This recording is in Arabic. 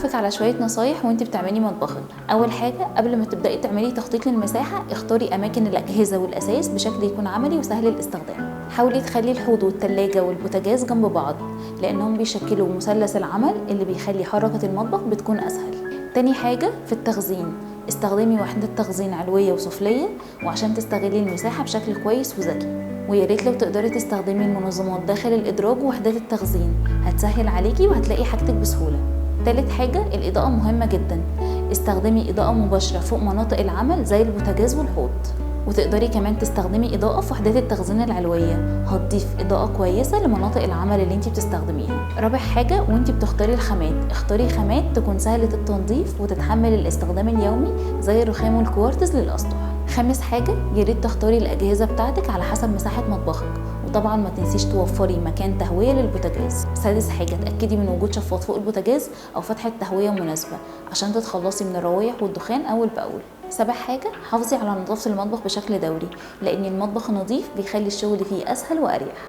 هقولك على شوية نصايح وانت بتعملي مطبخك. اول حاجة قبل ما تبدأي تعملي تخطيط للمساحة، اختاري اماكن الاجهزة والاساس بشكل يكون عملي وسهل الاستخدام. حاولي تخلي الحوض والتلاجة والبوتاجاز جنب بعض لانهم بيشكلوا مثلث العمل اللي بيخلي حركة المطبخ بتكون اسهل. تاني حاجة في التخزين، استخدمي وحدة تخزين علوية وسفلية وعشان تستغلي المساحة بشكل كويس وذكي. ويا ريت لو تقدري تستخدمي المنظمات داخل الادراج ووحدات التخزين، هتسهل عليكي وهتلاقي حاجتك بسهولة. تالت حاجة الإضاءة مهمة جدا، استخدمي إضاءة مباشرة فوق مناطق العمل زي البوتاجاز والحوض. وتقدري كمان تستخدمي إضاءة في وحدات التخزين العلوية، هتضيف إضاءة كويسة لمناطق العمل اللي انت بتستخدميها. رابع حاجة وانت بتختاري الخامات، اختاري خامات تكون سهلة التنظيف وتتحمل الاستخدام اليومي زي الرخام والكوارتز للأسطح. خامس حاجة يا ريت تختاري الأجهزة بتاعتك على حسب مساحة مطبخك، وطبعا ما تنسيش توفري مكان تهوية للبوتاجاز. سادس حاجة تأكدي من وجود شفاط فوق البوتاجاز أو فتحة تهوية مناسبة عشان تتخلصي من الروايح والدخان أول بأول. سابع حاجة حافظي على نظافة المطبخ بشكل دوري، لأن المطبخ النظيف بيخلي الشغل فيه أسهل وأريح.